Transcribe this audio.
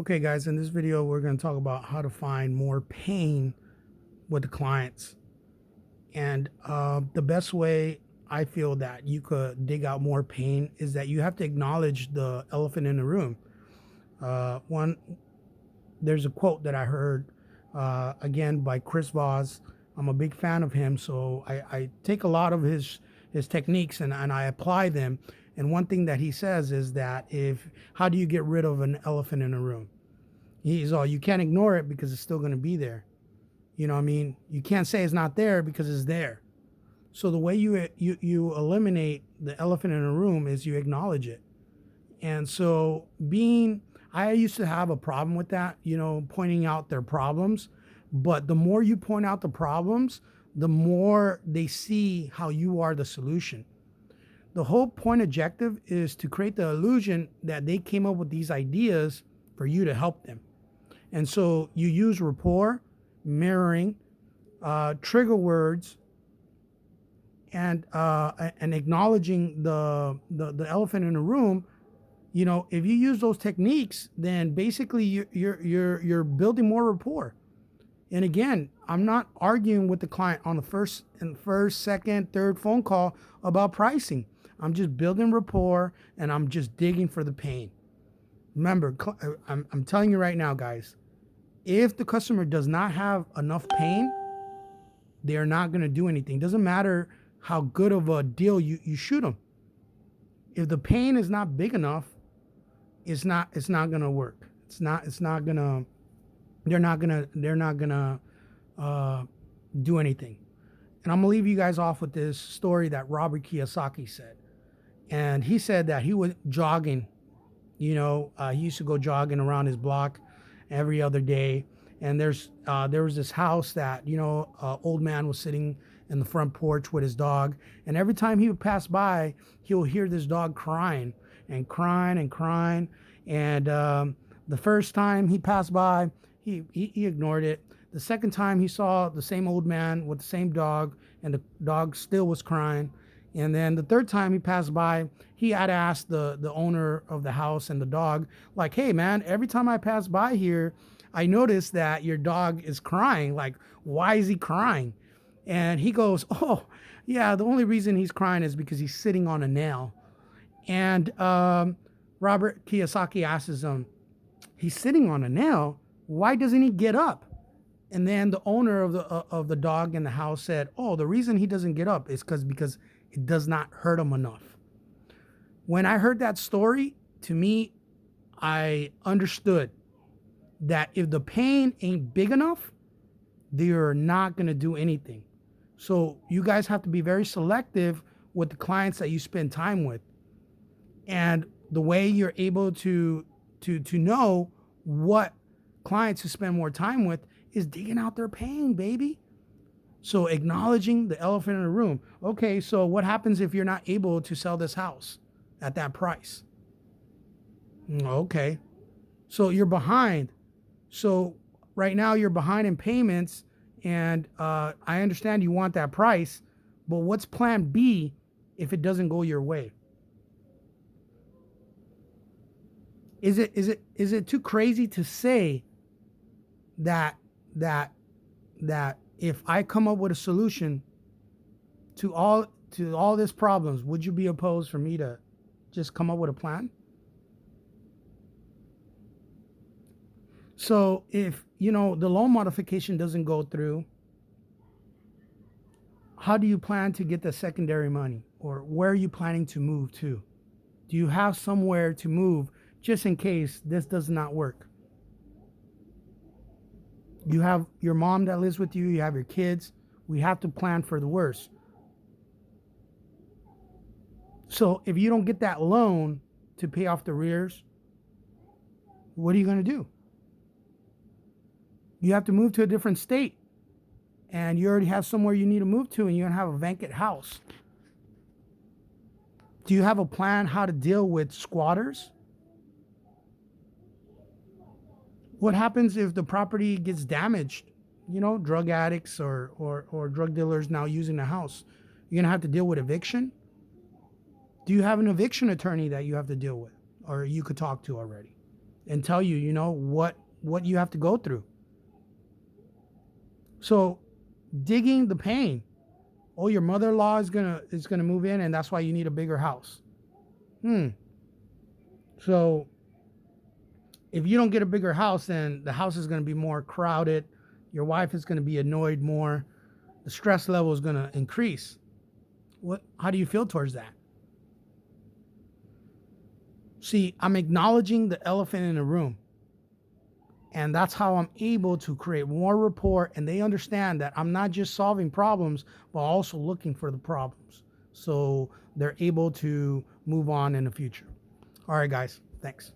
Okay, guys, in this video, we're going to talk about how to find more pain with the clients. And the best way I feel that you could dig out more pain is that you have to acknowledge the elephant in the room. One, there's a quote that I heard again by Chris Voss. I'm a big fan of him, so I take a lot of his techniques and I apply them. And one thing that he says is that how do you get rid of an elephant in a room? He's all, you can't ignore it because it's still going to be there. You know what I mean? You can't say it's not there because it's there. So the way you eliminate the elephant in a room is you acknowledge it. And so I used to have a problem with that, pointing out their problems. But the more you point out the problems, the more they see how you are the solution. The whole point objective is to create the illusion that they came up with these ideas for you to help them. And so you use rapport, mirroring, trigger words, and acknowledging the elephant in the room. If you use those techniques, then basically you're building more rapport. And again, I'm not arguing with the client on the first, second, third phone call about pricing. I'm just building rapport and I'm just digging for the pain. Remember, I'm telling you right now, guys, if the customer does not have enough pain, they are not going to do anything. Doesn't matter how good of a deal you shoot them. If the pain is not big enough, it's not going to work. They're not going to do anything. And I'm going to leave you guys off with this story that Robert Kiyosaki said. And he said that he was jogging, he used to go jogging around his block every other day. And there was this house that, old man was sitting in the front porch with his dog. And every time he would pass by, he would hear this dog crying and crying and crying. And the first time he passed by, he ignored it. The second time he saw the same old man with the same dog, and the dog still was crying. And then the third time he passed by, he had asked the owner of the house and the dog, like, hey, man, every time I pass by here, I notice that your dog is crying. Like, why is he crying? And he goes, oh, yeah, the only reason he's crying is because he's sitting on a nail. And Robert Kiyosaki asks him, he's sitting on a nail. Why doesn't he get up? And then the owner of the dog in the house said, oh, the reason he doesn't get up is because it does not hurt him enough. When I heard that story, to me, I understood that if the pain ain't big enough, they're not going to do anything. So you guys have to be very selective with the clients that you spend time with. And the way you're able to know what clients to spend more time with is digging out their pain, baby. So acknowledging the elephant in the room. Okay, so what happens if you're not able to sell this house at that price? Okay, so you're behind. So right now you're behind in payments, and I understand you want that price, but what's plan B if it doesn't go your way? Is it too crazy to say that if I come up with a solution to all these problems, would you be opposed for me to just come up with a plan? So if the loan modification doesn't go through, how do you plan to get the secondary money, or where are you planning to move to? Do you have somewhere to move just in case this does not work? You have your mom that lives with you, you have your kids. We have to plan for the worst. So if you don't get that loan to pay off the arrears, what are you going to do? You have to move to a different state, and you already have somewhere you need to move to, and you're going to have a vacant house. Do you have a plan how to deal with squatters? What happens if the property gets damaged? Drug addicts or drug dealers now using the house. You're going to have to deal with eviction. Do you have an eviction attorney that you have to deal with, or you could talk to already? and tell you, you know, what you have to go through. So digging the pain. Oh, your mother-in-law is gonna move in, and that's why you need a bigger house. So if you don't get a bigger house, then the house is gonna be more crowded. Your wife is gonna be annoyed more. The stress level is gonna increase. How do you feel towards that? See, I'm acknowledging the elephant in the room. And that's how I'm able to create more rapport. And they understand that I'm not just solving problems, but also looking for the problems. So they're able to move on in the future. All right, guys. Thanks.